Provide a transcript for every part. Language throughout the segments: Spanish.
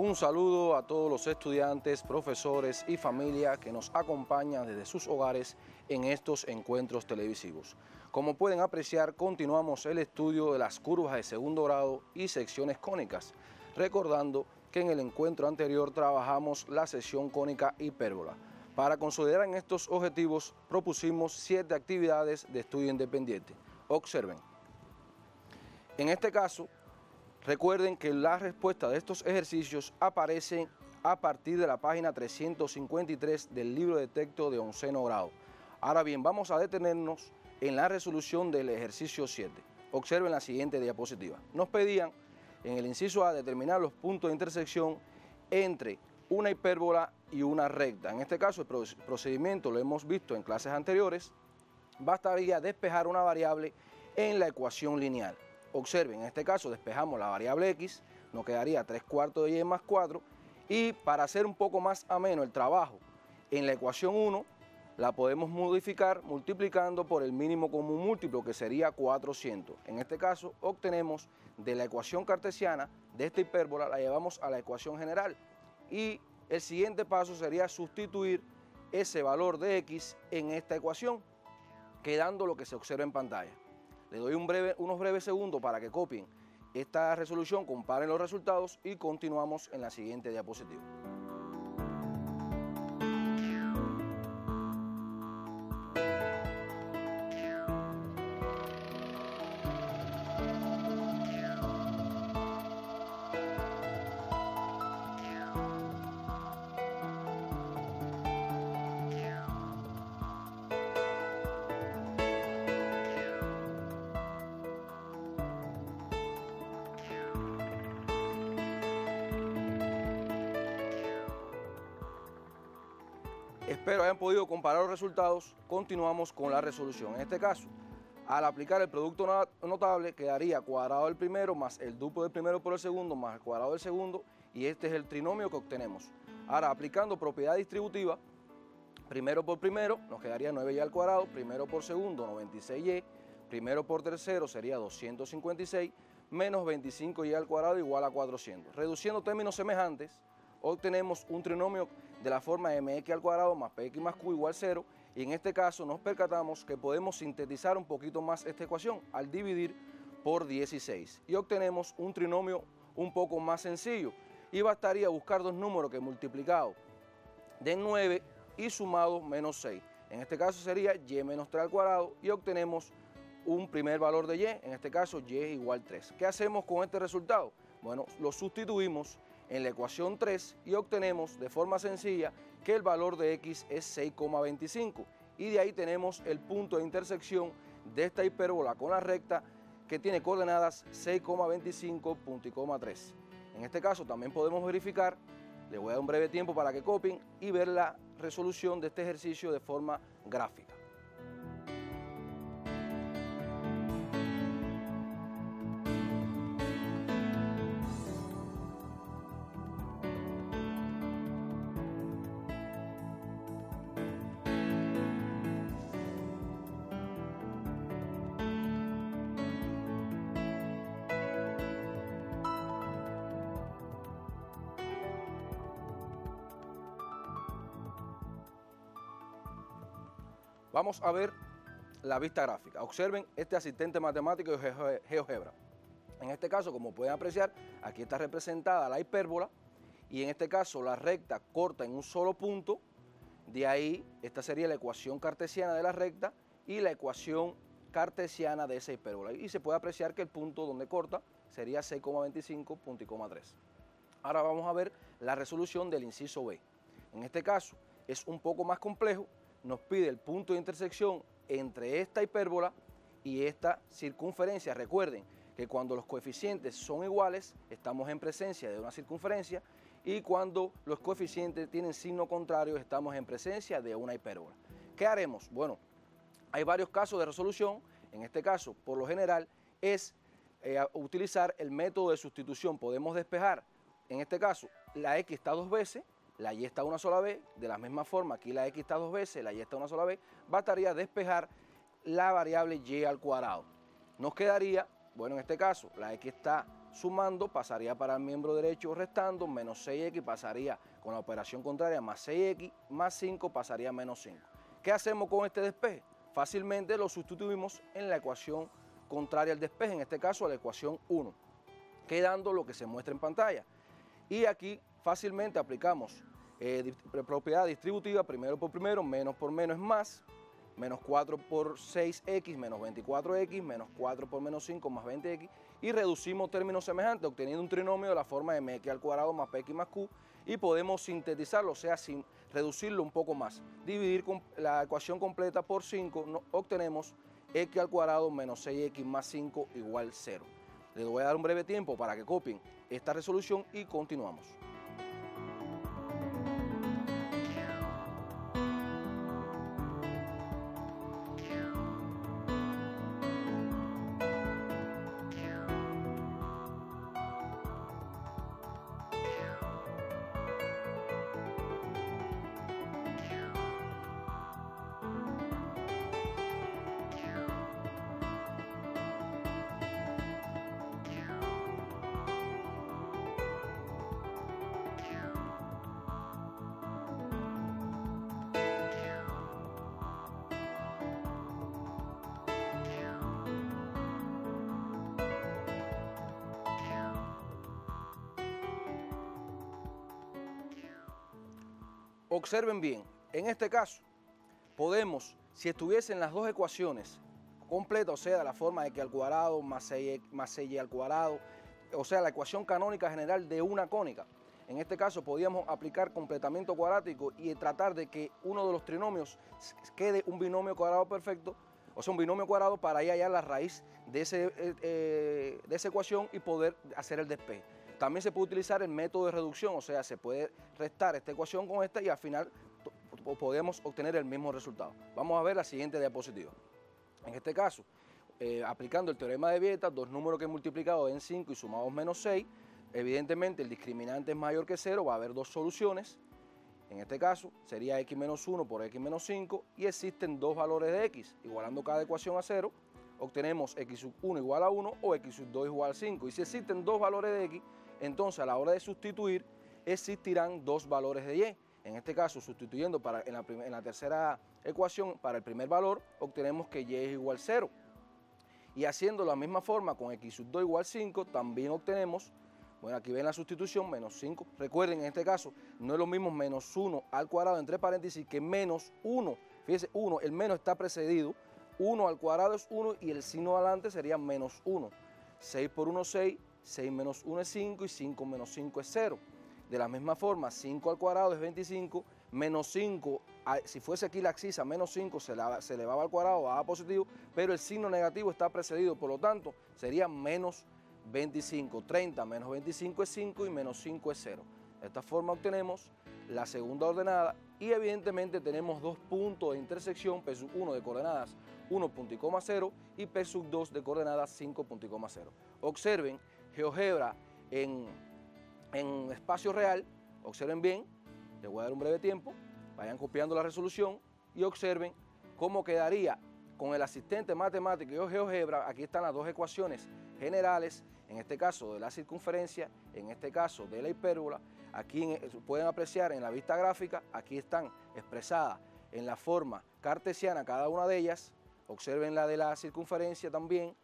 Un saludo a todos los estudiantes, profesores y familia que nos acompañan desde sus hogares en estos encuentros televisivos. Como pueden apreciar, continuamos el estudio de las curvas de segundo grado y secciones cónicas, recordando que en el encuentro anterior trabajamos la sección cónica hipérbola. Para consolidar en estos objetivos propusimos 7 actividades de estudio independiente. Observen. En este caso, recuerden que las respuestas de estos ejercicios aparecen a partir de la página 353 del libro de texto de 11º grado. Ahora bien, vamos a detenernos en la resolución del ejercicio 7. Observen la siguiente diapositiva. Nos pedían en el inciso A determinar los puntos de intersección entre una hipérbola y una recta. En este caso el procedimiento lo hemos visto en clases anteriores. Bastaría despejar una variable en la ecuación lineal. Observen, en este caso despejamos la variable x, nos quedaría 3/4 de y más 4, y para hacer un poco más ameno el trabajo, en la ecuación 1 la podemos modificar multiplicando por el mínimo común múltiplo, que sería 400. En este caso obtenemos de la ecuación cartesiana de esta hipérbola, la llevamos a la ecuación general, y el siguiente paso sería sustituir ese valor de x en esta ecuación, quedando lo que se observa en pantalla. Le doy unos breves segundos para que copien esta resolución, comparen los resultados y continuamos en la siguiente diapositiva. Espero hayan podido comparar los resultados. Continuamos con la resolución. En este caso, al aplicar el producto notable, quedaría cuadrado del primero más el duplo del primero por el segundo más el cuadrado del segundo, y este es el trinomio que obtenemos. Ahora, aplicando propiedad distributiva, primero por primero nos quedaría 9y al cuadrado, primero por segundo 96y, primero por tercero sería 256, menos 25y al cuadrado igual a 400. Reduciendo términos semejantes, obtenemos un trinomio de la forma mx al cuadrado más px más q igual 0, y en este caso nos percatamos que podemos sintetizar un poquito más esta ecuación al dividir por 16 y obtenemos un trinomio un poco más sencillo, y bastaría buscar dos números que multiplicados den 9 y sumados menos 6. En este caso sería y menos 3 al cuadrado y obtenemos un primer valor de y, en este caso y igual 3. ¿Qué hacemos con este resultado? Bueno, lo sustituimos en la ecuación 3 y obtenemos de forma sencilla que el valor de x es 6,25, y de ahí tenemos el punto de intersección de esta hipérbola con la recta, que tiene coordenadas 6,25, punto y coma 3. En este caso también podemos verificar, le voy a dar un breve tiempo para que copien y ver la resolución de este ejercicio de forma gráfica. Vamos a ver la vista gráfica. Observen este asistente matemático de GeoGebra. En este caso, como pueden apreciar, aquí está representada la hipérbola, y en este caso la recta corta en un solo punto. De ahí, esta sería la ecuación cartesiana de la recta y la ecuación cartesiana de esa hipérbola. Y se puede apreciar que el punto donde corta sería 6,25, punto y coma 3. Ahora vamos a ver la resolución del inciso B. En este caso es un poco más complejo. Nos pide el punto de intersección entre esta hipérbola y esta circunferencia. Recuerden que cuando los coeficientes son iguales, estamos en presencia de una circunferencia, y cuando los coeficientes tienen signo contrario, estamos en presencia de una hipérbola. ¿Qué haremos? Bueno, hay varios casos de resolución. En este caso, por lo general, es utilizar el método de sustitución. Podemos despejar, en este caso, la x está dos veces, la y está una sola vez. De la misma forma, aquí la x está dos veces, la y está una sola vez. Bastaría despejar la variable y al cuadrado. Nos quedaría, bueno, en este caso, la x está sumando pasaría para el miembro derecho restando, menos 6x pasaría con la operación contraria, más 6x, más 5 pasaría a menos 5. ¿Qué hacemos con este despeje? Fácilmente lo sustituimos en la ecuación contraria al despeje, en este caso a la ecuación 1, quedando lo que se muestra en pantalla. Y aquí fácilmente aplicamos propiedad distributiva, primero por primero, menos por menos es más, menos 4 por 6x menos 24x, menos 4 por menos 5 más 20x, y reducimos términos semejantes, obteniendo un trinomio de la forma de mx al cuadrado más px más q, y podemos sintetizarlo, o sea, sin reducirlo un poco más. Dividir la ecuación completa por 5, obtenemos x al cuadrado menos 6x más 5 igual 0. Les voy a dar un breve tiempo para que copien esta resolución y continuamos. Observen bien, en este caso podemos, si estuviesen las dos ecuaciones completas, o sea, de la forma de x al cuadrado más 6y al cuadrado, o sea, la ecuación canónica general de una cónica, en este caso podríamos aplicar completamiento cuadrático y tratar de que uno de los trinomios quede un binomio cuadrado perfecto, o sea, un binomio cuadrado para ahí hallar la raíz de esa ecuación y poder hacer el despeje. También se puede utilizar el método de reducción, o sea, se puede restar esta ecuación con esta y al final podemos obtener el mismo resultado. Vamos a ver la siguiente diapositiva. En este caso, aplicando el teorema de Vieta, dos números que multiplicados den 5 y sumados menos 6, evidentemente el discriminante es mayor que 0, va a haber dos soluciones. En este caso sería x menos 1 por x menos 5 y existen dos valores de x, igualando cada ecuación a 0, obtenemos x sub 1 igual a 1 o x sub 2 igual a 5. Y si existen dos valores de x, entonces a la hora de sustituir existirán dos valores de y. En este caso, sustituyendo en la tercera ecuación para el primer valor, obtenemos que y es igual a 0. Y haciendo la misma forma con x sub 2 igual a 5, también obtenemos, bueno, aquí ven la sustitución, menos 5. Recuerden, en este caso, no es lo mismo menos 1 al cuadrado entre paréntesis que menos 1. Fíjense, 1, el menos está precedido, 1 al cuadrado es 1 y el signo adelante sería menos 1. 6 por 1, 6. 6 menos 1 es 5 y 5 menos 5 es 0. De la misma forma, 5 al cuadrado es 25, menos 5, si fuese aquí la abscisa, menos 5 se elevaba al cuadrado, daba positivo, pero el signo negativo está precedido, por lo tanto, sería menos 25. 30 menos 25 es 5 y menos 5 es 0. De esta forma obtenemos la segunda ordenada y evidentemente tenemos dos puntos de intersección, P sub 1 de coordenadas 1.0 y P sub 2 de coordenadas 5.0. Observen, GeoGebra en espacio real, observen bien, les voy a dar un breve tiempo, vayan copiando la resolución y observen cómo quedaría con el asistente matemático y GeoGebra. Aquí están las dos ecuaciones generales, en este caso de la circunferencia, en este caso de la hipérbola. Aquí pueden apreciar en la vista gráfica, aquí están expresadas en la forma cartesiana cada una de ellas. Observen la de la circunferencia también,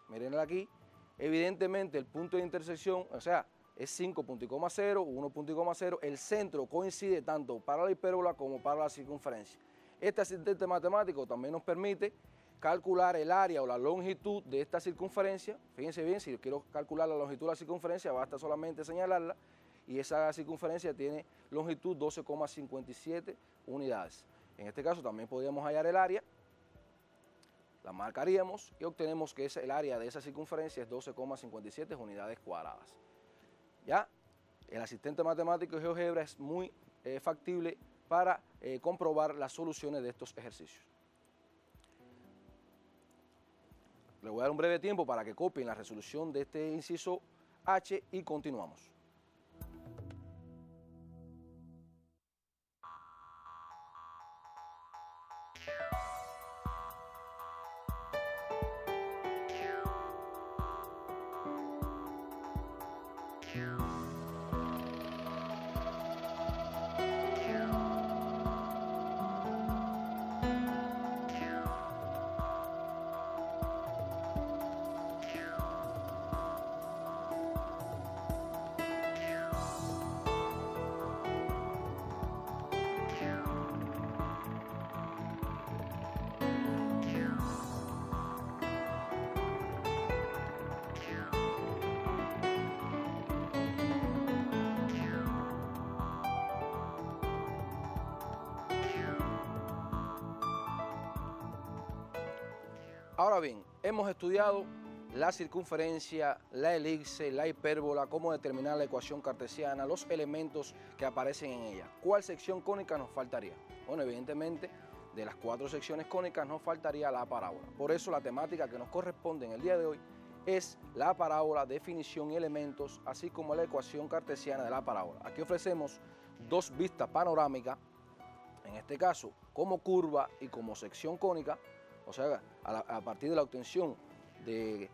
mírenla aquí. Evidentemente el punto de intersección, o sea, es 5.0, 1.0, el centro coincide tanto para la hipérbola como para la circunferencia. Este asistente matemático también nos permite calcular el área o la longitud de esta circunferencia. Fíjense bien, si yo quiero calcular la longitud de la circunferencia, basta solamente señalarla y esa circunferencia tiene longitud 12,57 unidades. En este caso también podríamos hallar el área, la marcaríamos y obtenemos que el área de esa circunferencia es 12,57 unidades cuadradas. Ya, el asistente matemático de GeoGebra es muy factible para comprobar las soluciones de estos ejercicios. Le voy a dar un breve tiempo para que copien la resolución de este inciso H y continuamos. Ahora bien, hemos estudiado la circunferencia, la elipse, la hipérbola, cómo determinar la ecuación cartesiana, los elementos que aparecen en ella. ¿Cuál sección cónica nos faltaría? Bueno, evidentemente, de las 4 secciones cónicas nos faltaría la parábola. Por eso la temática que nos corresponde en el día de hoy es la parábola, definición y elementos, así como la ecuación cartesiana de la parábola. Aquí ofrecemos 2 vistas panorámicas, en este caso como curva y como sección cónica, o sea, a partir de la obtención de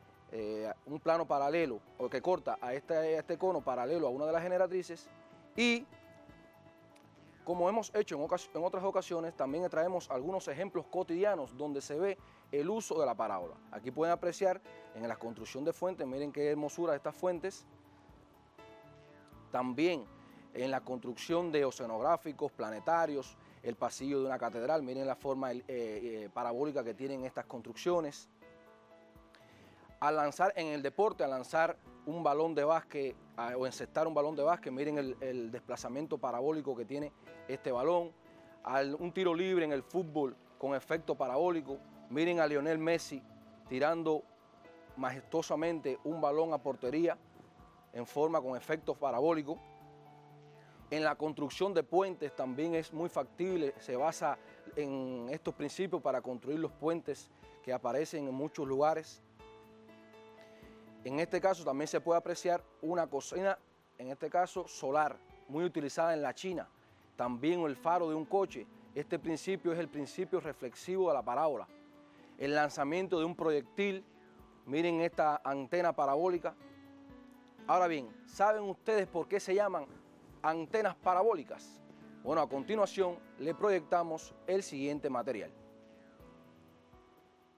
un plano paralelo o que corta a este cono paralelo a una de las generatrices, y como hemos hecho en otras ocasiones, también traemos algunos ejemplos cotidianos donde se ve el uso de la parábola. Aquí pueden apreciar en la construcción de fuentes, miren qué hermosura de estas fuentes. También en la construcción de oceanográficos, planetarios, el pasillo de una catedral, miren la forma parabólica que tienen estas construcciones. Al lanzar en el deporte, al lanzar un balón de básquet o encestar un balón de básquet, miren el desplazamiento parabólico que tiene este balón. Un tiro libre en el fútbol con efecto parabólico, miren a Lionel Messi tirando majestuosamente un balón a portería en forma con efecto parabólico. En la construcción de puentes también es muy factible, se basa en estos principios para construir los puentes que aparecen en muchos lugares. En este caso también se puede apreciar una cocina, en este caso solar, muy utilizada en la China. También el faro de un coche. Este principio es el principio reflexivo de la parábola. El lanzamiento de un proyectil, miren esta antena parabólica. Ahora bien, ¿saben ustedes por qué se llaman antenas parabólicas? Bueno, a continuación le proyectamos el siguiente material.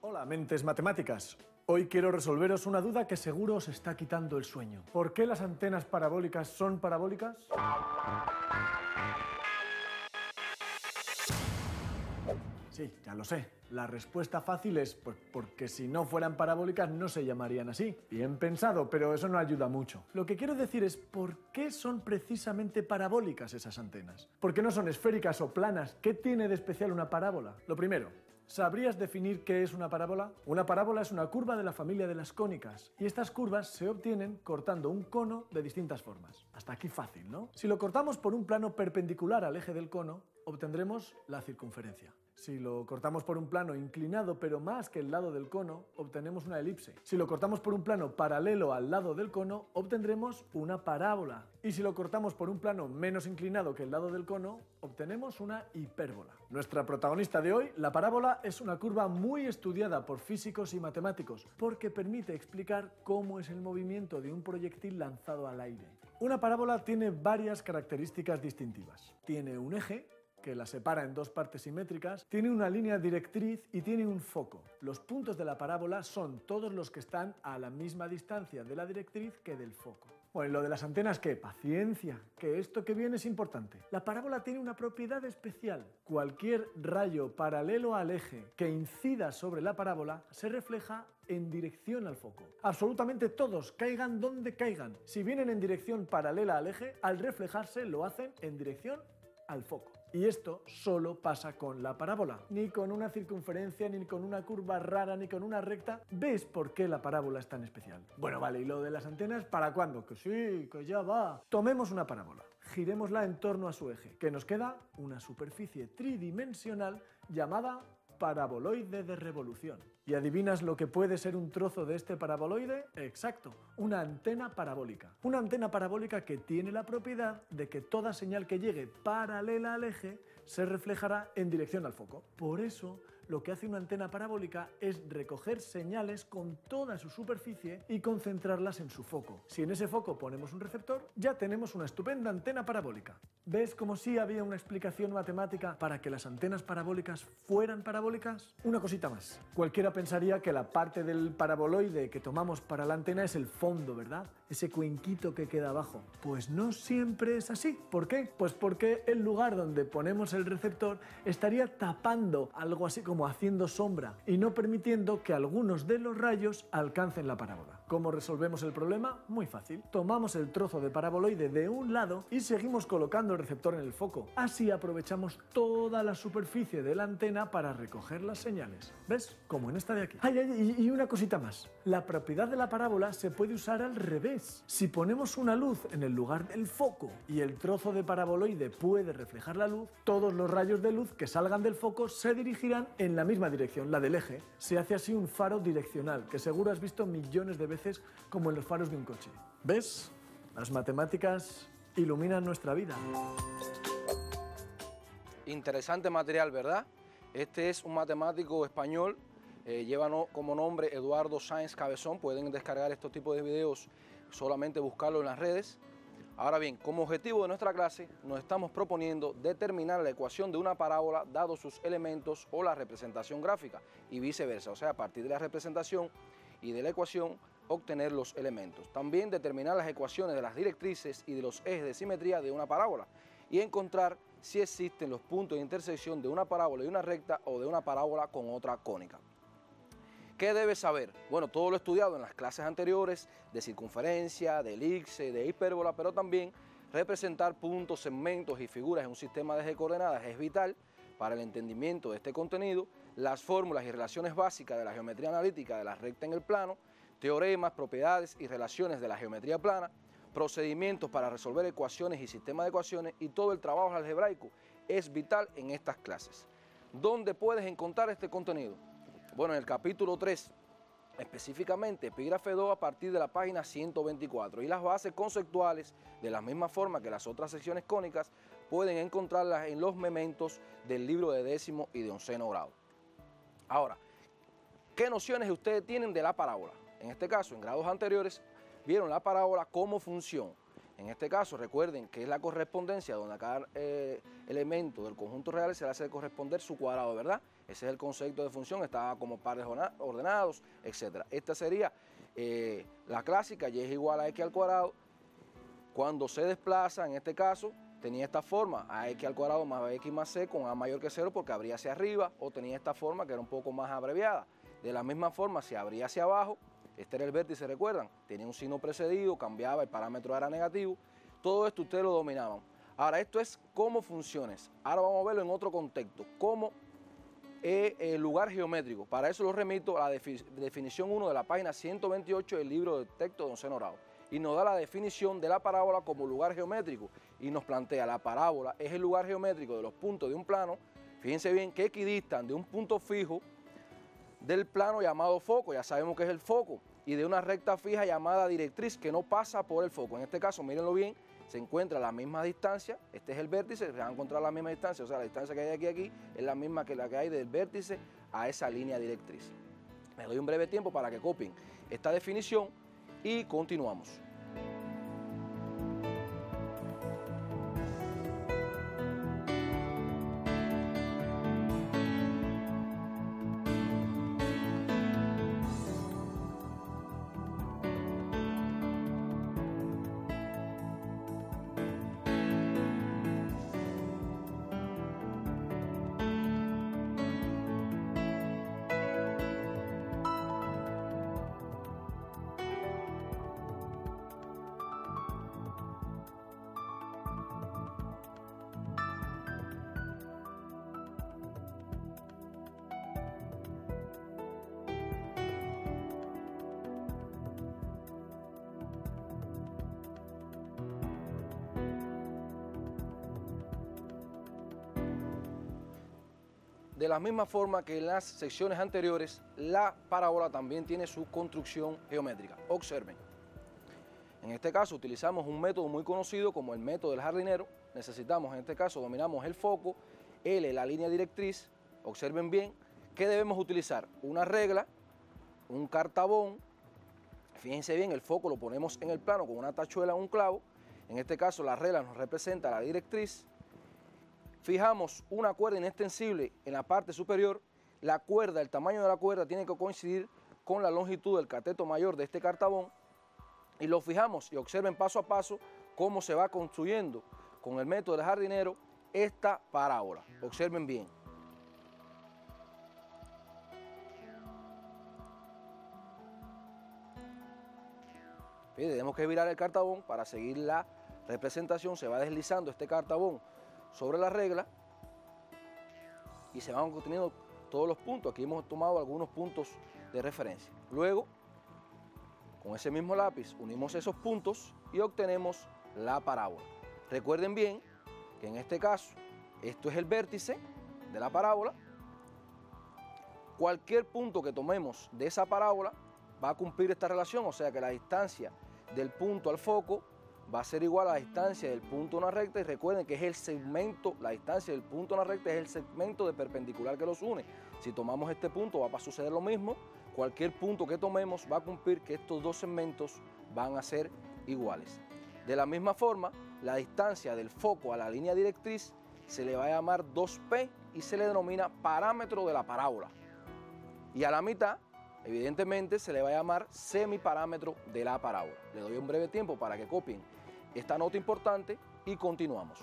Hola, mentes matemáticas. Hoy quiero resolveros una duda que seguro os está quitando el sueño. ¿Por qué las antenas parabólicas son parabólicas? Sí, ya lo sé. La respuesta fácil es porque si no fueran parabólicas no se llamarían así. Bien pensado, pero eso no ayuda mucho. Lo que quiero decir es ¿por qué son precisamente parabólicas esas antenas? ¿Por qué no son esféricas o planas? ¿Qué tiene de especial una parábola? Lo primero, ¿sabrías definir qué es una parábola? Una parábola es una curva de la familia de las cónicas y estas curvas se obtienen cortando un cono de distintas formas. Hasta aquí fácil, ¿no? Si lo cortamos por un plano perpendicular al eje del cono, obtendremos la circunferencia. Si lo cortamos por un plano inclinado pero más que el lado del cono, obtenemos una elipse. Si lo cortamos por un plano paralelo al lado del cono, obtendremos una parábola. Y si lo cortamos por un plano menos inclinado que el lado del cono, obtenemos una hipérbola. Nuestra protagonista de hoy, la parábola, es una curva muy estudiada por físicos y matemáticos porque permite explicar cómo es el movimiento de un proyectil lanzado al aire. Una parábola tiene varias características distintivas. Tiene un eje, que la separa en 2 partes simétricas, tiene una línea directriz y tiene un foco. Los puntos de la parábola son todos los que están a la misma distancia de la directriz que del foco. Bueno, ¿y lo de las antenas qué? Paciencia, que esto que viene es importante. La parábola tiene una propiedad especial. Cualquier rayo paralelo al eje que incida sobre la parábola se refleja en dirección al foco. Absolutamente todos, caigan donde caigan. Si vienen en dirección paralela al eje, al reflejarse lo hacen en dirección al foco. Y esto solo pasa con la parábola. Ni con una circunferencia, ni con una curva rara, ni con una recta. ¿Ves por qué la parábola es tan especial? Bueno, vale, ¿y lo de las antenas para cuándo? Que sí, que ya va. Tomemos una parábola, girémosla en torno a su eje, que nos queda una superficie tridimensional llamada paraboloide de revolución. ¿Y adivinas lo que puede ser un trozo de este paraboloide? Exacto, una antena parabólica. Una antena parabólica que tiene la propiedad de que toda señal que llegue paralela al eje se reflejará en dirección al foco. Por eso, lo que hace una antena parabólica es recoger señales con toda su superficie y concentrarlas en su foco. Si en ese foco ponemos un receptor, ya tenemos una estupenda antena parabólica. ¿Ves como sí había una explicación matemática para que las antenas parabólicas fueran parabólicas? Una cosita más. Cualquiera pensaría que la parte del paraboloide que tomamos para la antena es el fondo, ¿verdad? Ese cuenquito que queda abajo. Pues no siempre es así. ¿Por qué? Pues porque el lugar donde ponemos el receptor estaría tapando algo así como haciendo sombra y no permitiendo que algunos de los rayos alcancen la parábola. ¿Cómo resolvemos el problema? Muy fácil. Tomamos el trozo de paraboloide de un lado y seguimos colocando el receptor en el foco. Así aprovechamos toda la superficie de la antena para recoger las señales. ¿Ves? Como en esta de aquí. Y una cosita más. La propiedad de la parábola se puede usar al revés. Si ponemos una luz en el lugar del foco y el trozo de paraboloide puede reflejar la luz, todos los rayos de luz que salgan del foco se dirigirán en la misma dirección, la del eje. Se hace así un faro direccional, que seguro has visto millones de veces como en los faros de un coche. ¿Ves? Las matemáticas iluminan nuestra vida. Interesante material, ¿verdad? Este es un matemático español, lleva como nombre Eduardo Sáenz Cabezón. Pueden descargar estos tipos de videos, solamente buscarlo en las redes. Ahora bien, como objetivo de nuestra clase, nos estamos proponiendo determinar la ecuación de una parábola dados sus elementos o la representación gráfica y viceversa, o sea, a partir de la representación y de la ecuación, obtener los elementos. También determinar las ecuaciones de las directrices y de los ejes de simetría de una parábola y encontrar si existen los puntos de intersección de una parábola y una recta o de una parábola con otra cónica. ¿Qué debes saber? Bueno, todo lo estudiado en las clases anteriores de circunferencia, de elipse, de hipérbola, pero también representar puntos, segmentos y figuras en un sistema de eje de coordenadas es vital para el entendimiento de este contenido. Las fórmulas y relaciones básicas de la geometría analítica de la recta en el plano, teoremas, propiedades y relaciones de la geometría plana, procedimientos para resolver ecuaciones y sistemas de ecuaciones y todo el trabajo algebraico es vital en estas clases. ¿Dónde puedes encontrar este contenido? Bueno, en el capítulo 3, específicamente epígrafe 2 a partir de la página 124, y las bases conceptuales, de la misma forma que las otras secciones cónicas, pueden encontrarlas en los mementos del libro de 10º y de 11º grado. Ahora, ¿qué nociones ustedes tienen de la parábola? En este caso, en grados anteriores, vieron la parábola como función. En este caso, recuerden que es la correspondencia donde a cada elemento del conjunto real se le hace corresponder su cuadrado, ¿verdad? Ese es el concepto de función, está como pares ordenados, etc. Esta sería la clásica, y es igual a x al cuadrado. Cuando se desplaza, en este caso, tenía esta forma, ax al cuadrado más x más c con a mayor que 0 porque abría hacia arriba, o tenía esta forma que era un poco más abreviada. De la misma forma, si abría hacia abajo, este era el vértice, ¿recuerdan? Tenía un signo precedido, cambiaba, el parámetro era negativo. Todo esto ustedes lo dominaban. Ahora, esto es cómo funciones. Ahora vamos a verlo en otro contexto, como el lugar geométrico. Para eso lo remito a la definición 1 de la página 128 del libro de texto de 11º grado. Y nos da la definición de la parábola como lugar geométrico. Y nos plantea, la parábola es el lugar geométrico de los puntos de un plano, fíjense bien, que equidistan de un punto fijo del plano llamado foco, ya sabemos que es el foco, y de una recta fija llamada directriz que no pasa por el foco. En este caso, mírenlo bien, se encuentra a la misma distancia, este es el vértice, se va a encontrar a la misma distancia, o sea, la distancia que hay de aquí a aquí es la misma que la que hay del vértice a esa línea directriz. Me doy un breve tiempo para que copien esta definición y continuamos. De la misma forma que en las secciones anteriores, la parábola también tiene su construcción geométrica. Observen. En este caso utilizamos un método muy conocido como el método del jardinero. Necesitamos, en este caso, dominamos el foco, L, la línea directriz. Observen bien, ¿qué debemos utilizar? Una regla, un cartabón. Fíjense bien, el foco lo ponemos en el plano con una tachuela o un clavo. En este caso, la regla nos representa la directriz. Fijamos una cuerda inextensible en la parte superior. La cuerda, el tamaño de la cuerda tiene que coincidir con la longitud del cateto mayor de este cartabón. Y lo fijamos y observen paso a paso cómo se va construyendo con el método del jardinero esta parábola. Observen bien. Fíjate, tenemos que virar el cartabón para seguir la representación. Se va deslizando este cartabón sobre la regla y se van obteniendo todos los puntos. Aquí hemos tomado algunos puntos de referencia. Luego, con ese mismo lápiz, unimos esos puntos y obtenemos la parábola. Recuerden bien que en este caso, esto es el vértice de la parábola. Cualquier punto que tomemos de esa parábola va a cumplir esta relación, o sea que la distancia del punto al foco va a ser igual a la distancia del punto a una recta, y recuerden que es el segmento, la distancia del punto a una recta es el segmento de perpendicular que los une. Si tomamos este punto va a suceder lo mismo, cualquier punto que tomemos va a cumplir que estos dos segmentos van a ser iguales. De la misma forma, la distancia del foco a la línea directriz se le va a llamar 2P y se le denomina parámetro de la parábola. Y a la mitad, evidentemente, se le va a llamar semiparámetro de la parábola. Le doy un breve tiempo para que copien esta nota importante y continuamos.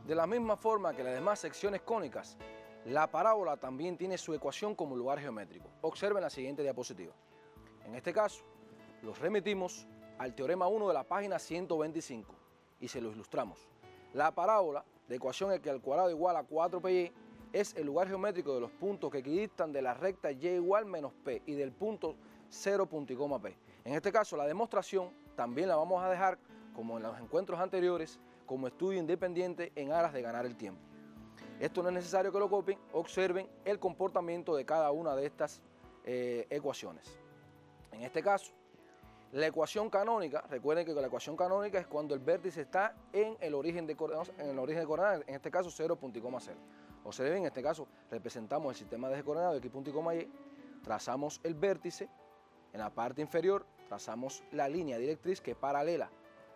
De la misma forma que las demás secciones cónicas, la parábola también tiene su ecuación como lugar geométrico. Observen la siguiente diapositiva. En este caso, los remitimos al teorema 1 de la página 125 y se lo ilustramos. La parábola de ecuación x al cuadrado igual a 4pi es el lugar geométrico de los puntos que equidistan de la recta y igual menos p y del punto 0, punto y coma p. En este caso, la demostración también la vamos a dejar, como en los encuentros anteriores, como estudio independiente en aras de ganar el tiempo. Esto no es necesario que lo copien, observen el comportamiento de cada una de estas ecuaciones. En este caso, la ecuación canónica, recuerden que la ecuación canónica es cuando el vértice está en el origen de coordenadas, en este caso 0, punto y coma 0. Observen, en este caso representamos el sistema de eje coordenado x, punto y coma y, trazamos el vértice, en la parte inferior trazamos la línea directriz que es paralela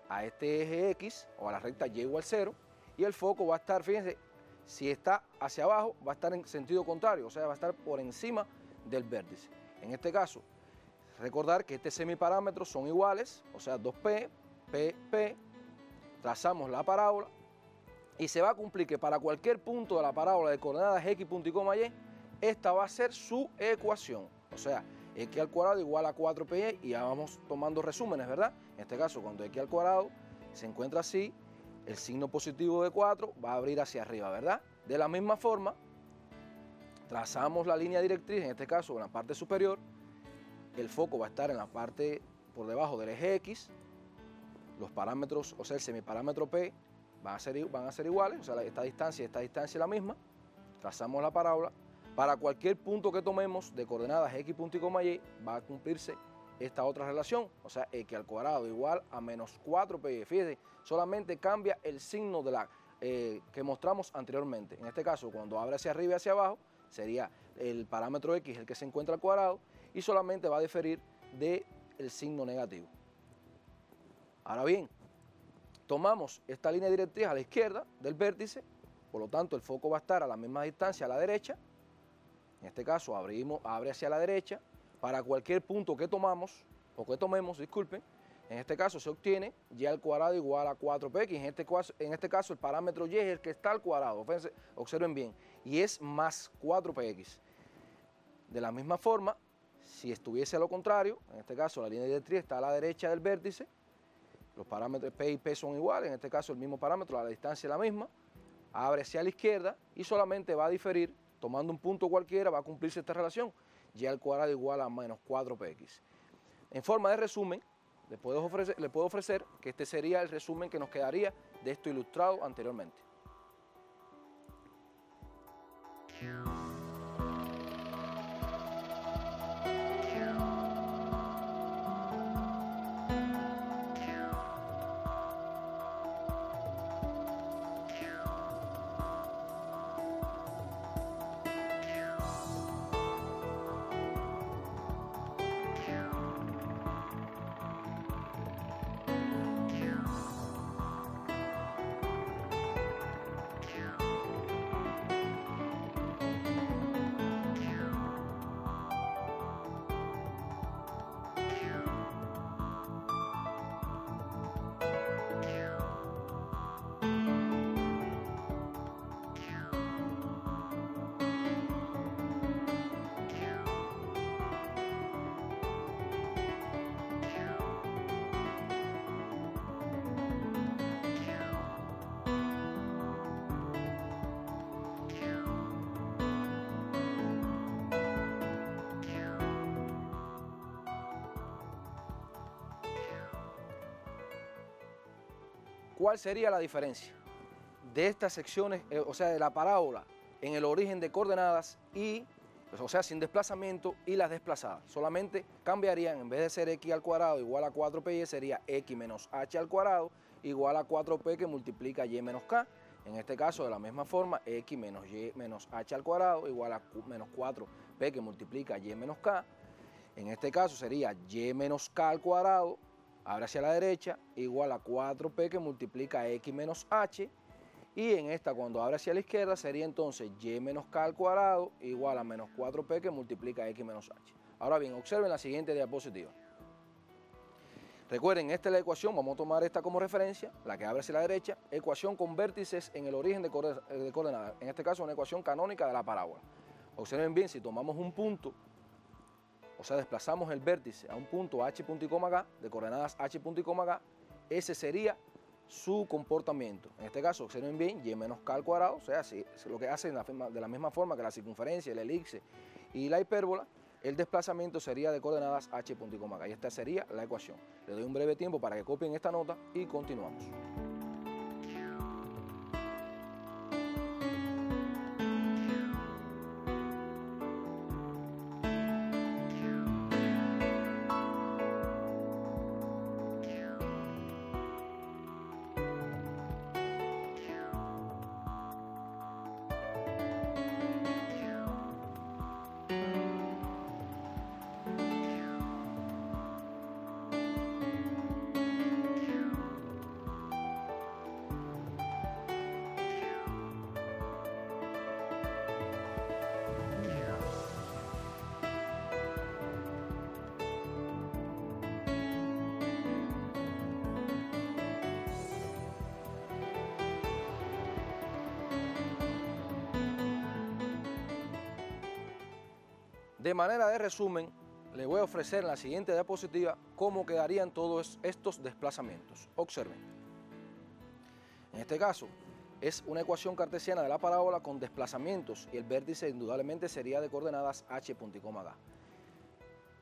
a este eje X o a la recta Y igual 0, y el foco va a estar, fíjense, si está hacia abajo va a estar en sentido contrario, o sea, va a estar por encima del vértice. En este caso, recordar que este semiparámetro son iguales, o sea, 2P, P, trazamos la parábola y se va a cumplir que para cualquier punto de la parábola de coordenadas X, punto y coma Y, esta va a ser su ecuación, o sea, x al cuadrado igual a 4pi, y ya vamos tomando resúmenes, ¿verdad? En este caso, cuando x al cuadrado se encuentra así, el signo positivo de 4 va a abrir hacia arriba, ¿verdad? De la misma forma, trazamos la línea directriz, en este caso en la parte superior, el foco va a estar en la parte por debajo del eje X, los parámetros, o sea, el semiparámetro P van a ser iguales, o sea, esta distancia y esta distancia es la misma, trazamos la parábola. Para cualquier punto que tomemos de coordenadas x, punto y coma y, va a cumplirse esta otra relación, o sea, x al cuadrado igual a menos 4pi. Fíjense, solamente cambia el signo de la que mostramos anteriormente. En este caso, cuando abre hacia arriba y hacia abajo, sería el parámetro x el que se encuentra al cuadrado y solamente va a diferir del signo negativo. Ahora bien, tomamos esta línea directriz a la izquierda del vértice, por lo tanto el foco va a estar a la misma distancia a la derecha. En este caso abre hacia la derecha. Para cualquier punto que tomemos, disculpen, en este caso se obtiene y al cuadrado igual a 4px. En este caso el parámetro y es el que está al cuadrado, observen bien, y es más 4px. De la misma forma, si estuviese a lo contrario, en este caso la línea directriz está a la derecha del vértice, los parámetros p y p son iguales, en este caso el mismo parámetro, la distancia es la misma, abre hacia la izquierda y solamente va a diferir. Tomando un punto cualquiera va a cumplirse esta relación, y al cuadrado igual a menos 4px. En forma de resumen, le puedo ofrecer que este sería el resumen que nos quedaría de esto ilustrado anteriormente. ¿Cuál sería la diferencia de estas secciones, o sea, de la parábola en el origen de coordenadas y, pues, o sea, sin desplazamiento y las desplazadas? Solamente cambiarían, en vez de ser x al cuadrado igual a 4pi, sería x menos h al cuadrado igual a 4p que multiplica y menos k. En este caso, de la misma forma, x menos y menos h al cuadrado igual a menos 4p que multiplica y menos k. En este caso sería y menos k al cuadrado, abre hacia la derecha, igual a 4p que multiplica x menos h. Y en esta, cuando abre hacia la izquierda, sería entonces y menos k al cuadrado igual a menos 4p que multiplica x menos h. Ahora bien, observen la siguiente diapositiva. Recuerden, esta es la ecuación, vamos a tomar esta como referencia, la que abre hacia la derecha, ecuación con vértices en el origen de coordenadas, en este caso una ecuación canónica de la parábola. Observen bien, si tomamos un punto, o sea, desplazamos el vértice a un punto h punto y coma k, de coordenadas h punto y coma k, ese sería su comportamiento. En este caso, observen bien, y menos k al cuadrado, o sea, si lo que hace de la misma forma que la circunferencia, el elipse y la hipérbola, el desplazamiento sería de coordenadas h punto y coma k. Y esta sería la ecuación. Le doy un breve tiempo para que copien esta nota y continuamos. De manera de resumen, le voy a ofrecer en la siguiente diapositiva cómo quedarían todos estos desplazamientos. Observen. En este caso, es una ecuación cartesiana de la parábola con desplazamientos y el vértice indudablemente sería de coordenadas h punto y coma k.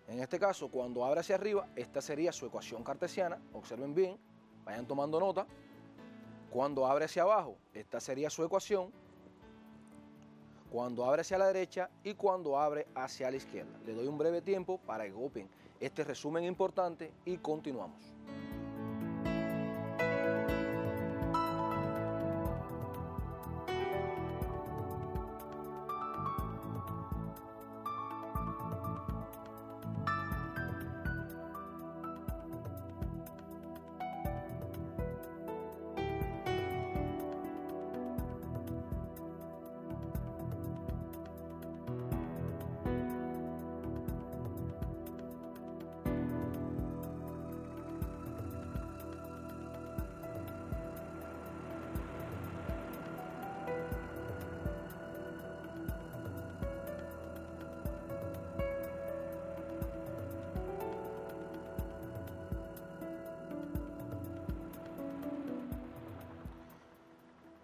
En este caso, cuando abre hacia arriba, esta sería su ecuación cartesiana. Observen bien, vayan tomando nota. Cuando abre hacia abajo, esta sería su ecuación. Cuando abre hacia la derecha y cuando abre hacia la izquierda. Le doy un breve tiempo para que copien este resumen importante y continuamos.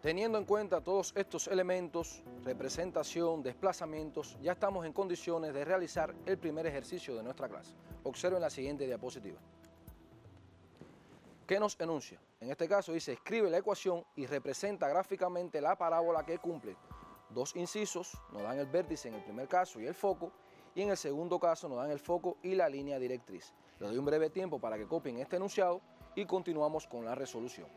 Teniendo en cuenta todos estos elementos, representación, desplazamientos, ya estamos en condiciones de realizar el primer ejercicio de nuestra clase. Observen la siguiente diapositiva. ¿Qué nos enuncia? En este caso dice, escribe la ecuación y representa gráficamente la parábola que cumple dos incisos, nos dan el vértice en el primer caso y el foco, y en el segundo caso nos dan el foco y la línea directriz. Les doy un breve tiempo para que copien este enunciado y continuamos con la resolución.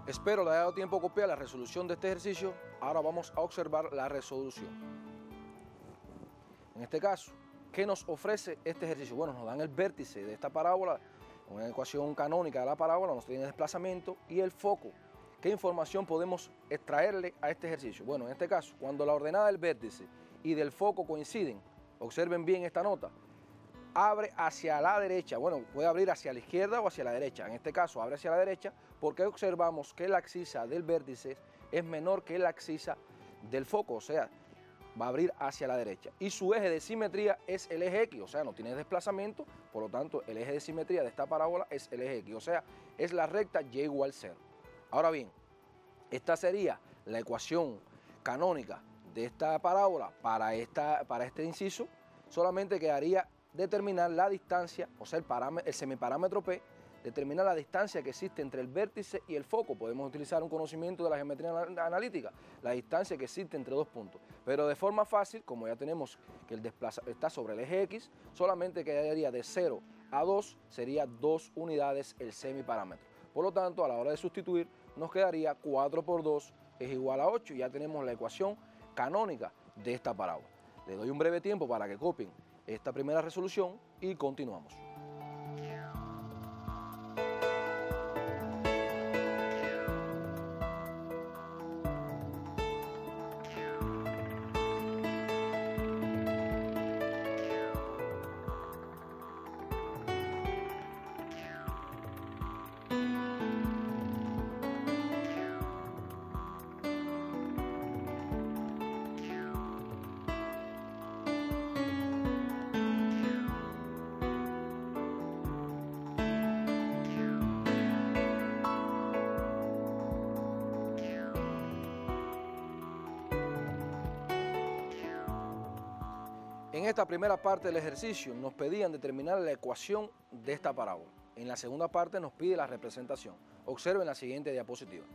Espero le haya dado tiempo a copiar la resolución de este ejercicio. Ahora vamos a observar la resolución. En este caso, ¿qué nos ofrece este ejercicio? Bueno, nos dan el vértice de esta parábola, una ecuación canónica de la parábola, nos tiene desplazamiento y el foco. ¿Qué información podemos extraerle a este ejercicio? Bueno, en este caso, cuando la ordenada del vértice y del foco coinciden, observen bien esta nota, abre hacia la derecha, bueno, puede abrir hacia la izquierda o hacia la derecha. En este caso abre hacia la derecha porque observamos que la axis del vértice es menor que la axis del foco, o sea, va a abrir hacia la derecha. Y su eje de simetría es el eje X, o sea, no tiene desplazamiento, por lo tanto, el eje de simetría de esta parábola es el eje X, o sea, es la recta y igual 0. Ahora bien, esta sería la ecuación canónica de esta parábola para este inciso. Solamente quedaría determinar la distancia, o sea, el semiparámetro P, determinar la distancia que existe entre el vértice y el foco. Podemos utilizar un conocimiento de la geometría analítica, la distancia que existe entre dos puntos. Pero de forma fácil, como ya tenemos que el desplazamiento está sobre el eje X, solamente quedaría de 0 a 2, sería 2 unidades el semiparámetro. Por lo tanto, a la hora de sustituir, nos quedaría 4 por 2 es igual a 8 y ya tenemos la ecuación canónica de esta parábola. Le doy un breve tiempo para que copien esta primera resolución y continuamos. En esta primera parte del ejercicio nos pedían determinar la ecuación de esta parábola. En la segunda parte nos pide la representación. Observen la siguiente diapositiva.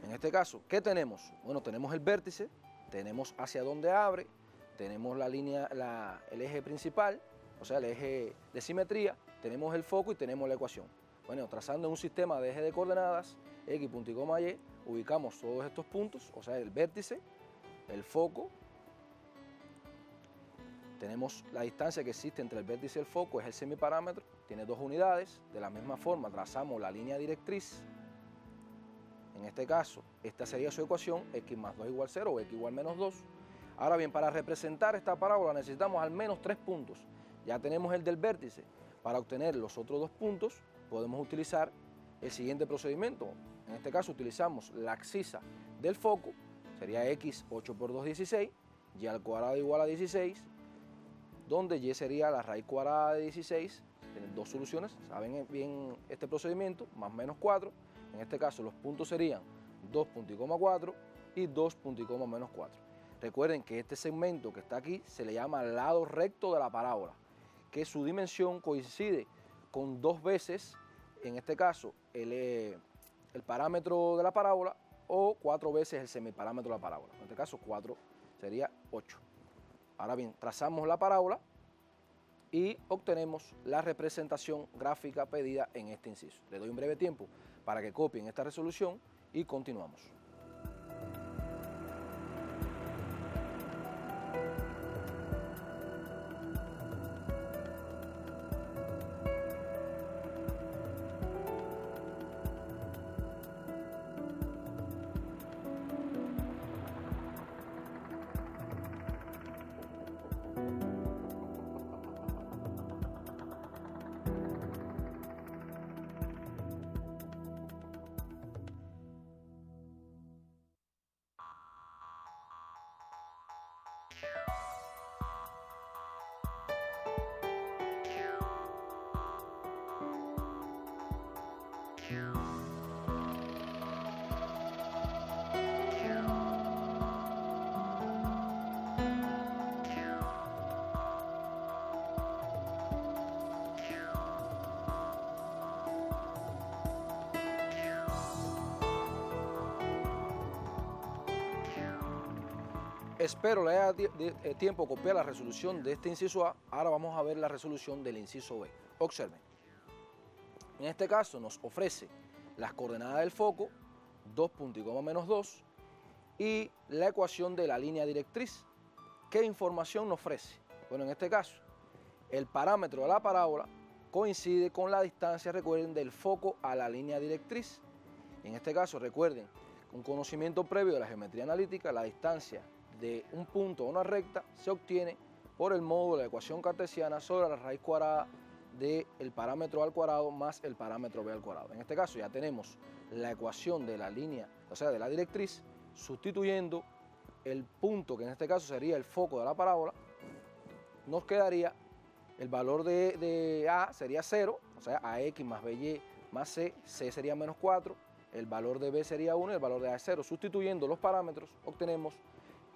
En este caso, ¿qué tenemos? Bueno, tenemos el vértice, tenemos hacia dónde abre, tenemos la línea, el eje principal, o sea, el eje de simetría, tenemos el foco y tenemos la ecuación. Bueno, trazando un sistema de eje de coordenadas, X, punto y coma Y, ubicamos todos estos puntos, o sea, el vértice, el foco. Tenemos la distancia que existe entre el vértice y el foco, es el semiparámetro, tiene 2 unidades. De la misma forma trazamos la línea directriz. En este caso, esta sería su ecuación, x más 2 igual 0 o x igual menos 2. Ahora bien, para representar esta parábola necesitamos al menos 3 puntos. Ya tenemos el del vértice. Para obtener los otros 2 puntos podemos utilizar el siguiente procedimiento. En este caso utilizamos la axis del foco, sería x 8 por 2, 16, y al cuadrado igual a 16, donde y sería la raíz cuadrada de 16, tienen 2 soluciones, saben bien este procedimiento, más menos 4, en este caso los puntos serían 2 punto y coma 4 y 2 punto y coma menos 4. Recuerden que este segmento que está aquí se le llama lado recto de la parábola, que su dimensión coincide con 2 veces, en este caso, el parámetro de la parábola o 4 veces el semiparámetro de la parábola, en este caso 4 sería 8. Ahora bien, trazamos la parábola y obtenemos la representación gráfica pedida en este inciso. Le doy un breve tiempo para que copien esta resolución y continuamos. Espero le haya tiempo copiar la resolución de este inciso A. Ahora vamos a ver la resolución del inciso B. Observen. En este caso nos ofrece las coordenadas del foco, 2 punto y coma menos 2, y la ecuación de la línea directriz. ¿Qué información nos ofrece? Bueno, en este caso, el parámetro de la parábola coincide con la distancia, recuerden, del foco a la línea directriz. En este caso, recuerden, un conocimiento previo de la geometría analítica, la distancia de un punto a una recta se obtiene por el módulo de la ecuación cartesiana sobre la raíz cuadrada del parámetro A al cuadrado más el parámetro B al cuadrado. En este caso ya tenemos la ecuación de la línea, o sea, de la directriz, sustituyendo el punto, que en este caso sería el foco de la parábola, nos quedaría el valor de A sería 0, o sea, AX más BY más C, C sería menos 4, el valor de B sería 1 y el valor de A es 0. Sustituyendo los parámetros, obtenemos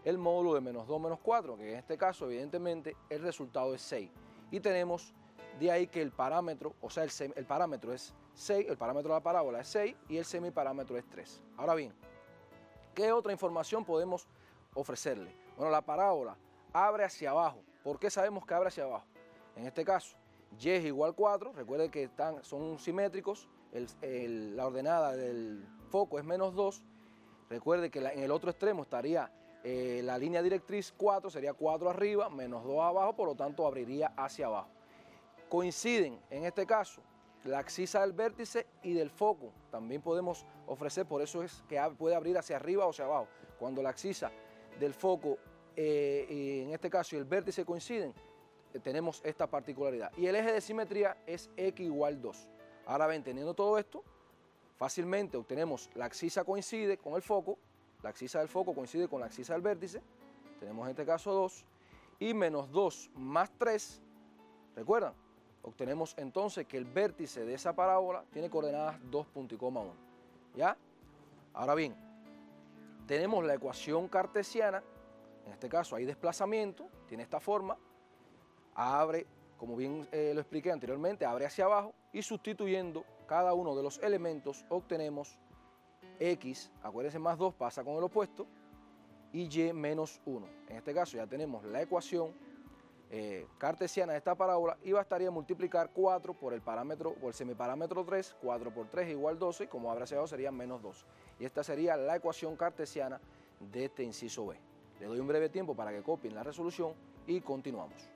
el módulo de menos 2 menos 4, que en este caso, evidentemente, el resultado es 6. Y tenemos de ahí que el parámetro, o sea, el parámetro es 6, el parámetro de la parábola es 6 y el semiparámetro es 3. Ahora bien, ¿qué otra información podemos ofrecerle? Bueno, la parábola abre hacia abajo. ¿Por qué sabemos que abre hacia abajo? En este caso, y es igual 4, recuerden que son simétricos, la ordenada del foco es menos 2, recuerde que en el otro extremo estaría la línea directriz 4, sería 4 arriba, menos 2 abajo, por lo tanto abriría hacia abajo. Coinciden en este caso la axis del vértice y del foco, también podemos ofrecer, por eso es que puede abrir hacia arriba o hacia abajo. Cuando la axis del foco, en este caso, y el vértice coinciden, tenemos esta particularidad. Y el eje de simetría es X igual 2. Ahora ven, teniendo todo esto, fácilmente obtenemos la axis coincide con el foco, la axis del foco coincide con la axis del vértice, tenemos en este caso 2, y menos 2 más 3, ¿recuerdan? Obtenemos entonces que el vértice de esa parábola tiene coordenadas 2,1. ¿Ya? Ahora bien, tenemos la ecuación cartesiana, en este caso hay desplazamiento, tiene esta forma, abre, como bien lo expliqué anteriormente, abre hacia abajo y sustituyendo cada uno de los elementos obtenemos X, acuérdense, más 2 pasa con el opuesto, y Y menos 1. En este caso ya tenemos la ecuación cartesiana de esta parábola y bastaría multiplicar 4 por el parámetro o el semiparámetro 3, 4 por 3 igual 12, como abre hacia abajo sería menos 2. Y esta sería la ecuación cartesiana de este inciso B. Le doy un breve tiempo para que copien la resolución y continuamos.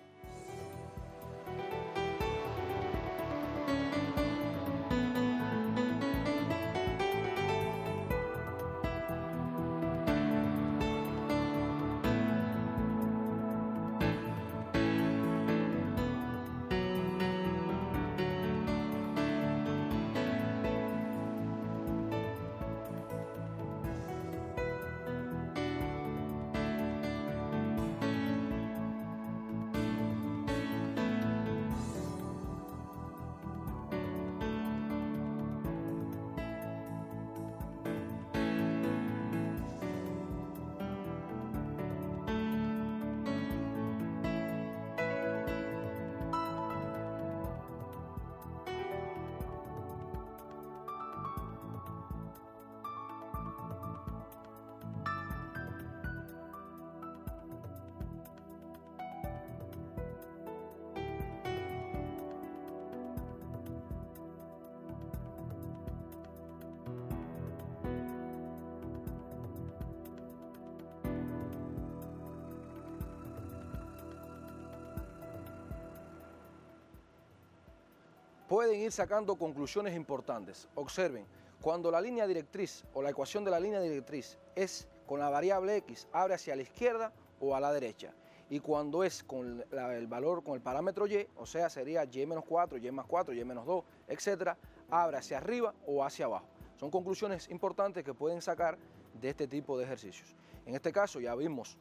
Pueden ir sacando conclusiones importantes. Observen, cuando la línea directriz o la ecuación de la línea directriz es con la variable X, abre hacia la izquierda o a la derecha. Y cuando es con el valor, con el parámetro Y, o sea, sería Y menos 4, Y más 4, Y menos 2, etcétera, abre hacia arriba o hacia abajo. Son conclusiones importantes que pueden sacar de este tipo de ejercicios. En este caso ya vimos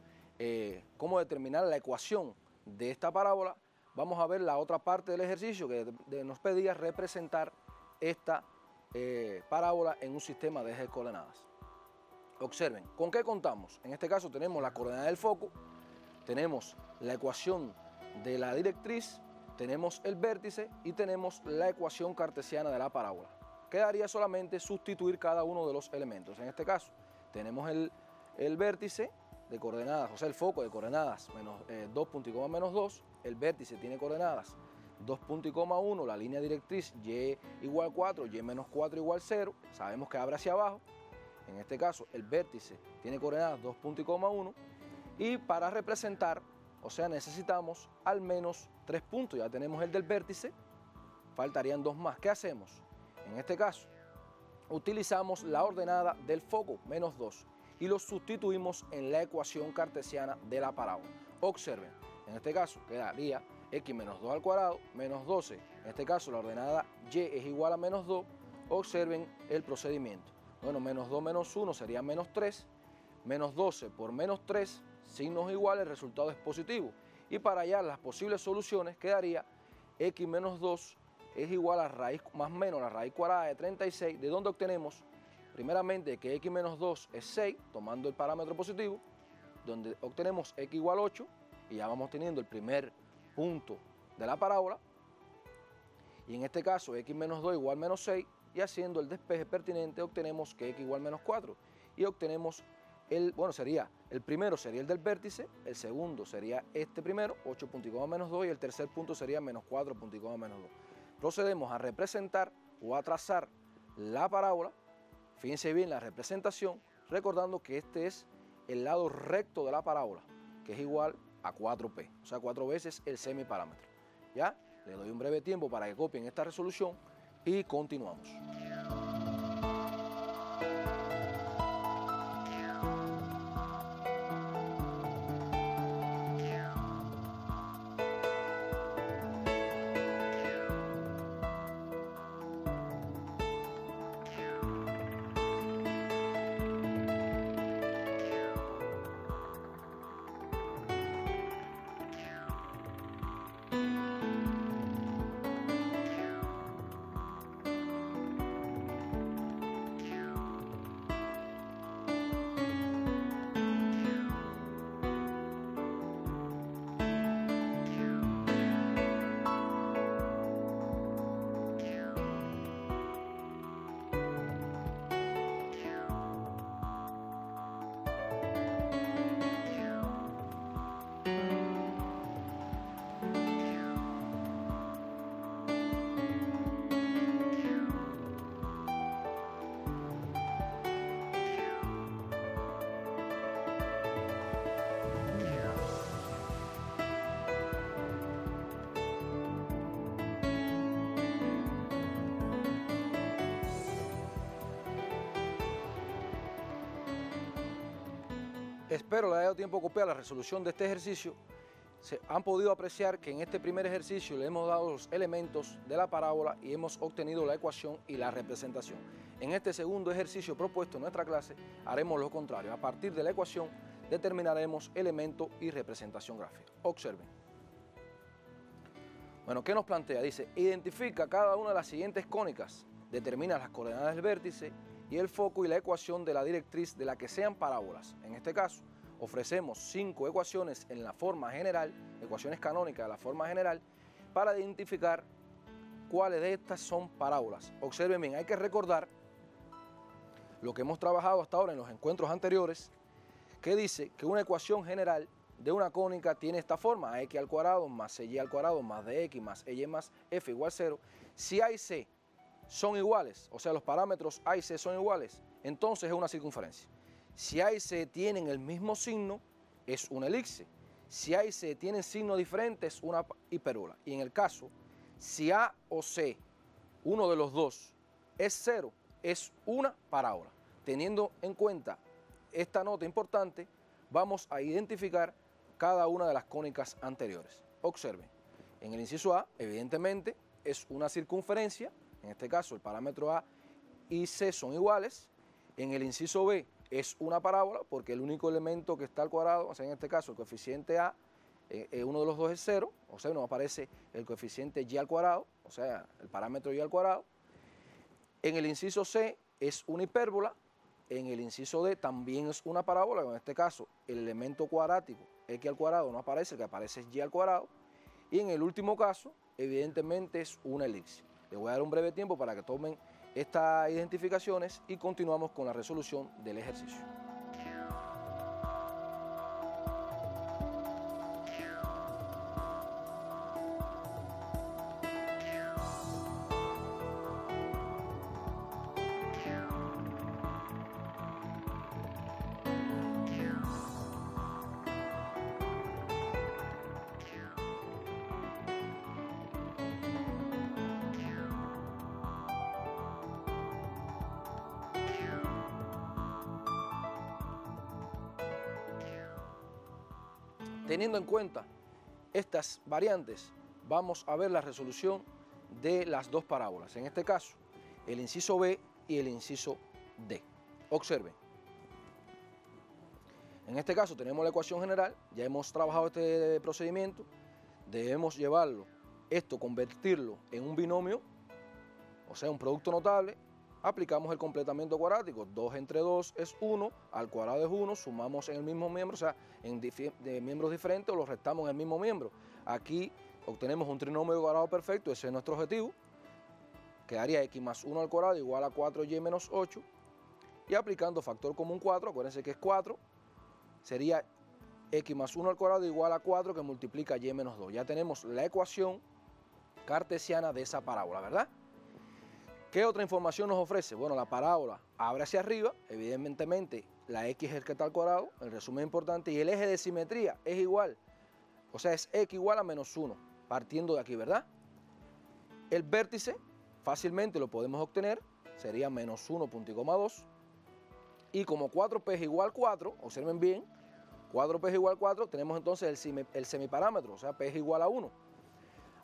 cómo determinar la ecuación de esta parábola. Vamos a ver la otra parte del ejercicio que nos pedía representar esta parábola en un sistema de ejes coordenadas. Observen, ¿con qué contamos? En este caso tenemos la coordenada del foco, tenemos la ecuación de la directriz, tenemos el vértice y tenemos la ecuación cartesiana de la parábola. Quedaría solamente sustituir cada uno de los elementos. En este caso tenemos el vértice de coordenadas, o sea, el foco de coordenadas menos 2, menos 2, el vértice tiene coordenadas 2,1, la línea directriz Y igual 4, Y menos 4 igual 0, sabemos que abre hacia abajo. En este caso, el vértice tiene coordenadas 2,1 y para representar, o sea, necesitamos al menos 3 puntos. Ya tenemos el del vértice, faltarían 2 más. ¿Qué hacemos? En este caso, utilizamos la ordenada del foco, menos 2, y lo sustituimos en la ecuación cartesiana de la parábola. Observen, En este caso quedaría x menos 2 al cuadrado menos 12. En este caso la ordenada y es igual a menos 2. Observen el procedimiento. Bueno, menos 2 menos 1 sería menos 3. Menos 12 por menos 3, signos iguales, el resultado es positivo. Y para hallar las posibles soluciones quedaría x menos 2 es igual a raíz más menos la raíz cuadrada de 36, de donde obtenemos primeramente que x menos 2 es 6, tomando el parámetro positivo, donde obtenemos x igual a 8, y ya vamos teniendo el primer punto de la parábola. Y en este caso x menos 2 igual menos 6, y haciendo el despeje pertinente obtenemos que x igual menos 4, y obtenemos el primero sería el del vértice, el segundo sería este primero, 8.2 menos 2, y el tercer punto sería menos 4.2 menos 2. Procedemos a representar o a trazar la parábola. Fíjense bien la representación, recordando que este es el lado recto de la parábola, que es igual a 4p, o sea, 4 veces el semiparámetro. ¿Ya? Le doy un breve tiempo para que copien esta resolución y continuamos. Espero le haya dado tiempo a copiar la resolución de este ejercicio. Se han podido apreciar que en este primer ejercicio le hemos dado los elementos de la parábola y hemos obtenido la ecuación y la representación. En este segundo ejercicio propuesto en nuestra clase haremos lo contrario. A partir de la ecuación determinaremos elemento y representación gráfica. Observen. Bueno, ¿qué nos plantea? Dice, identifica cada una de las siguientes cónicas, determina las coordenadas del vértice y el foco y la ecuación de la directriz de la que sean parábolas. En este caso, ofrecemos 5 ecuaciones en la forma general, ecuaciones canónicas de la forma general, para identificar cuáles de estas son parábolas. Observen bien, hay que recordar lo que hemos trabajado hasta ahora en los encuentros anteriores, que dice que una ecuación general de una cónica tiene esta forma, ax al cuadrado más cy al cuadrado más dx más ey más f igual 0. Si a y c son iguales, o sea, los parámetros a y c son iguales, entonces es una circunferencia. Si a y c tienen el mismo signo, es una elipse. Si a y c tienen signos diferentes, es una hipérbola. Y en el caso, si a o c, uno de los dos, es 0, es una parábola. Teniendo en cuenta esta nota importante, vamos a identificar cada una de las cónicas anteriores. Observen, en el inciso A, evidentemente, es una circunferencia. En este caso, el parámetro A y C son iguales. En el inciso B es una parábola porque el único elemento que está al cuadrado, o sea, en este caso el coeficiente A, uno de los dos es 0, o sea, nos aparece el coeficiente y al cuadrado, o sea, el parámetro y al cuadrado. En el inciso C es una hipérbola. En el inciso D también es una parábola, en este caso el elemento cuadrático x al cuadrado no aparece, el que aparece es y al cuadrado. Y en el último caso, evidentemente es una elipse. Les voy a dar un breve tiempo para que tomen estas identificaciones y continuamos con la resolución del ejercicio. Teniendo en cuenta estas variantes, vamos a ver la resolución de las dos parábolas. En este caso, el inciso B y el inciso D. Observen. En este caso tenemos la ecuación general, ya hemos trabajado este procedimiento, debemos llevarlo, convertirlo en un binomio, o sea, un producto notable. Aplicamos el completamiento cuadrático, 2 entre 2 es 1, al cuadrado es 1, sumamos en el mismo miembro, o sea, de miembros diferentes o los restamos en el mismo miembro. Aquí obtenemos un trinomio cuadrado perfecto, ese es nuestro objetivo. Quedaría x más 1 al cuadrado igual a 4y menos 8. Y aplicando factor común 4, acuérdense que es 4, sería x más 1 al cuadrado igual a 4 que multiplica y menos 2. Ya tenemos la ecuación cartesiana de esa parábola, ¿verdad? ¿Qué otra información nos ofrece? Bueno, la parábola abre hacia arriba, evidentemente la x es el que está al cuadrado, el resumen importante, y el eje de simetría es igual, o sea, es x igual a menos 1, partiendo de aquí, ¿verdad? El vértice fácilmente lo podemos obtener, sería menos 1 punto y coma 2, y como 4p es igual 4, observen bien, 4p es igual 4, tenemos entonces el semiparámetro, o sea, p es igual a 1.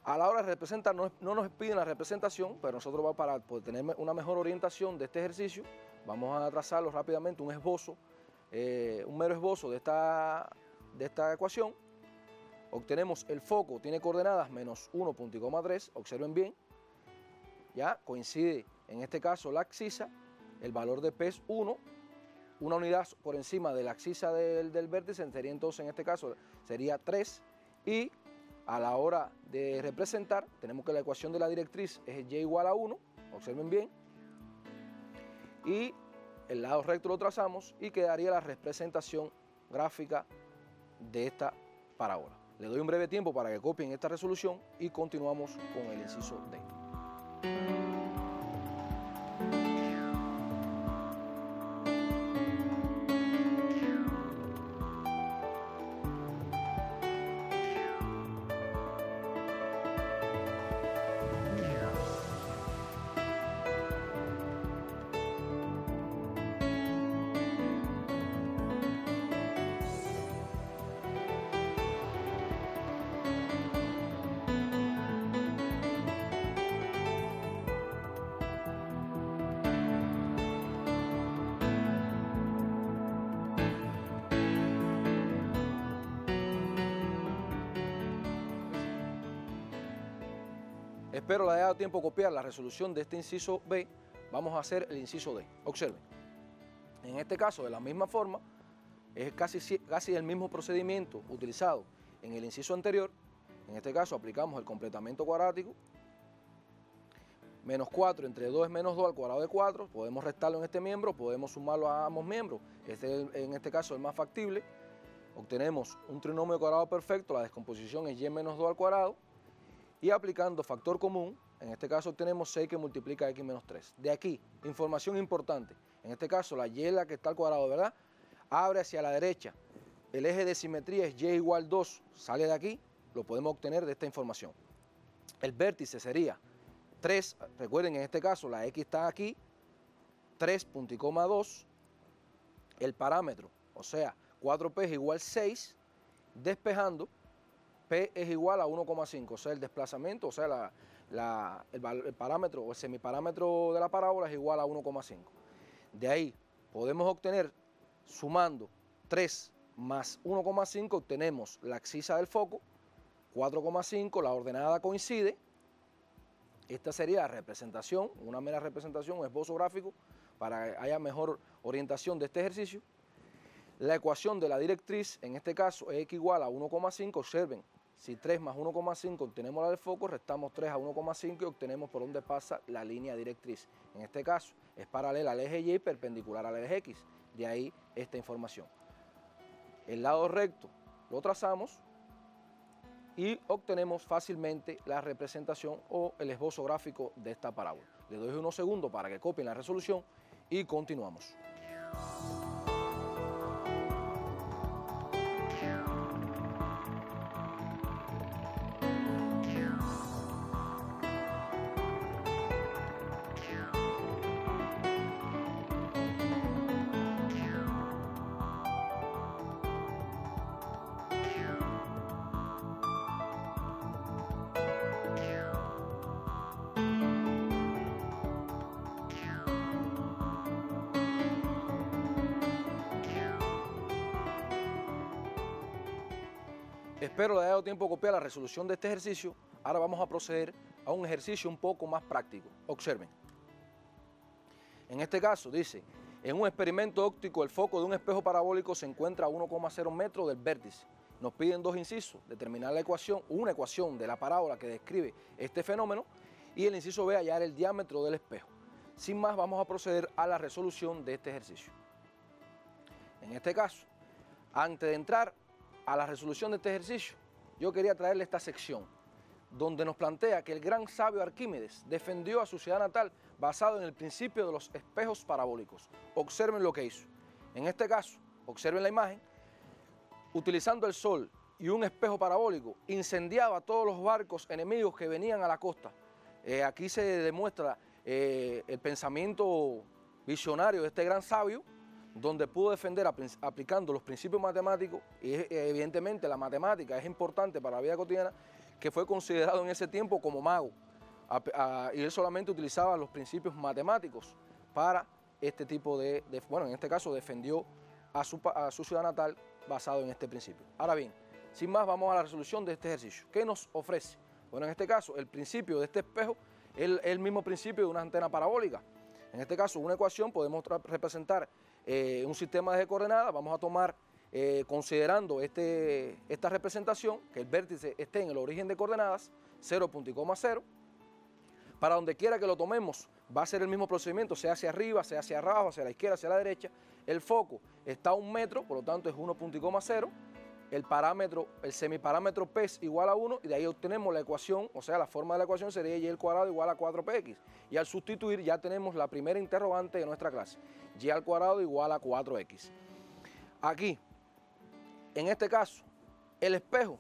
A la hora de representar, no nos piden la representación, pero nosotros para poder tener una mejor orientación de este ejercicio, vamos a trazarlo rápidamente, un esbozo, un mero esbozo de esta ecuación. Obtenemos el foco, tiene coordenadas menos 1 punto y coma 3, observen bien, ya coincide en este caso la abscisa, el valor de P es 1, una unidad por encima de la abscisa del vértice, sería entonces en este caso sería 3, y a la hora de representar, tenemos que la ecuación de la directriz es y igual a 1, observen bien, y el lado recto lo trazamos y quedaría la representación gráfica de esta parábola. Le doy un breve tiempo para que copien esta resolución y continuamos con el inciso D. Espero le haya dado tiempo a copiar la resolución de este inciso B. Vamos a hacer el inciso D. Observen. En este caso, de la misma forma, es casi el mismo procedimiento utilizado en el inciso anterior. En este caso aplicamos el completamiento cuadrático. Menos 4 entre 2 es menos 2 al cuadrado de 4. Podemos restarlo en este miembro, podemos sumarlo a ambos miembros. Este es en este caso el más factible. Obtenemos un trinomio cuadrado perfecto, la descomposición es y menos 2 al cuadrado. Y aplicando factor común, en este caso obtenemos 6 que multiplica x menos 3. De aquí, información importante. En este caso, la y la que está al cuadrado, ¿verdad? Abre hacia la derecha. El eje de simetría es y igual 2. Sale de aquí, lo podemos obtener de esta información. El vértice sería 3. Recuerden, en este caso, la x está aquí. 3 punto y coma 2. El parámetro, o sea, 4p es igual 6. Despejando, P es igual a 1,5, o sea, el desplazamiento, o sea, el parámetro o el semiparámetro de la parábola es igual a 1,5. De ahí podemos obtener, sumando 3 más 1,5, obtenemos la abscisa del foco, 4,5, la ordenada coincide. Esta sería la representación, una mera representación, un esbozo gráfico, para que haya mejor orientación de este ejercicio. La ecuación de la directriz, en este caso, es x igual a 1,5, observen. Si 3 más 1,5 obtenemos la del foco, restamos 3 a 1,5 y obtenemos por donde pasa la línea directriz. En este caso es paralela al eje Y y perpendicular al eje X. De ahí esta información. El lado recto lo trazamos y obtenemos fácilmente la representación o el esbozo gráfico de esta parábola. Le doy unos segundos para que copien la resolución y continuamos. Espero le haya dado tiempo a copiar la resolución de este ejercicio. Ahora vamos a proceder a un ejercicio un poco más práctico. Observen. En este caso dice, en un experimento óptico el foco de un espejo parabólico se encuentra a 1,0 metros del vértice. Nos piden dos incisos, determinar la ecuación, una ecuación de la parábola que describe este fenómeno, y el inciso B, hallar el diámetro del espejo. Sin más, vamos a proceder a la resolución de este ejercicio. En este caso, antes de entrar a la resolución de este ejercicio, yo quería traerle esta sección, donde nos plantea que el gran sabio Arquímedes defendió a su ciudad natal basado en el principio de los espejos parabólicos. Observen lo que hizo. En este caso, observen la imagen, utilizando el sol y un espejo parabólico, incendiaba todos los barcos enemigos que venían a la costa. Aquí se demuestra el pensamiento visionario de este gran sabio, donde pudo defender aplicando los principios matemáticos, y evidentemente la matemática es importante para la vida cotidiana, que fue considerado en ese tiempo como mago, y él solamente utilizaba los principios matemáticos para este tipo bueno, en este caso defendió a su ciudad natal basado en este principio. Ahora bien, sin más, vamos a la resolución de este ejercicio. ¿Qué nos ofrece? Bueno, en este caso, el principio de este espejo es el mismo principio de una antena parabólica. En este caso, una ecuación podemos representar un sistema de coordenadas. Vamos a tomar, considerando esta representación, que el vértice esté en el origen de coordenadas, 0, y coma 0. Para donde quiera que lo tomemos, va a ser el mismo procedimiento, sea hacia arriba, sea hacia abajo, hacia la izquierda, hacia la derecha. El foco está a 1 metro, por lo tanto es 1, y coma 0. El semiparámetro P es igual a 1, y de ahí obtenemos la ecuación, o sea, la forma de la ecuación sería y al cuadrado igual a 4px. Y al sustituir ya tenemos la primera interrogante de nuestra clase, y al cuadrado igual a 4x. Aquí, en este caso, el espejo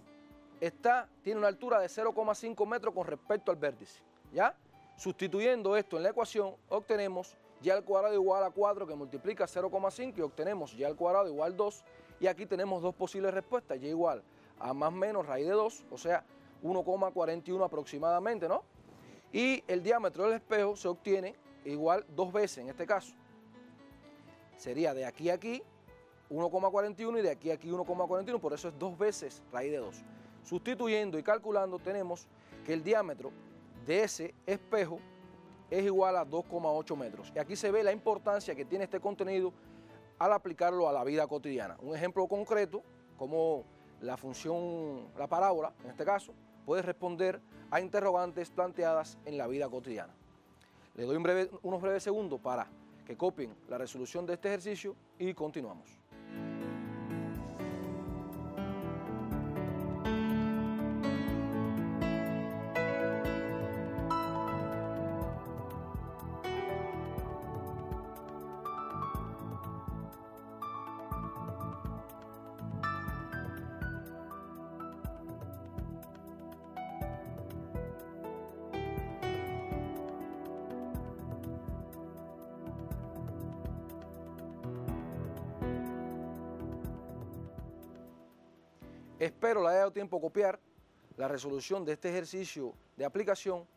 tiene una altura de 0,5 metros con respecto al vértice, ¿ya? Sustituyendo esto en la ecuación, obtenemos y al cuadrado igual a 4, que multiplica 0,5, y obtenemos y al cuadrado igual a 2. Y aquí tenemos dos posibles respuestas, y igual a más o menos raíz de 2, o sea, 1,41 aproximadamente, ¿no? Y el diámetro del espejo se obtiene igual 2 veces, en este caso. Sería de aquí a aquí 1,41 y de aquí a aquí 1,41, por eso es 2 veces raíz de 2. Sustituyendo y calculando, tenemos que el diámetro de ese espejo es igual a 2,8 metros. Y aquí se ve la importancia que tiene este contenido al aplicarlo a la vida cotidiana. Un ejemplo concreto, como la función, la parábola, en este caso, puede responder a interrogantes planteadas en la vida cotidiana. Les doy unos breves segundos para que copien la resolución de este ejercicio y continuamos. Espero le haya dado tiempo a copiar la resolución de este ejercicio de aplicación.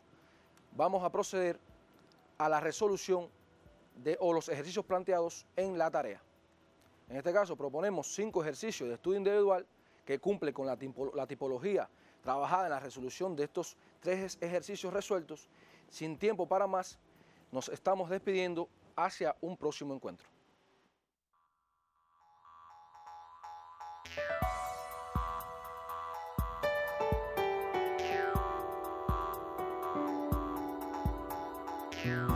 Vamos a proceder a la resolución o los ejercicios planteados en la tarea. En este caso proponemos 5 ejercicios de estudio individual que cumplen con la tipología trabajada en la resolución de estos 3 ejercicios resueltos. Sin tiempo para más, nos estamos despidiendo hacia un próximo encuentro. Yeah.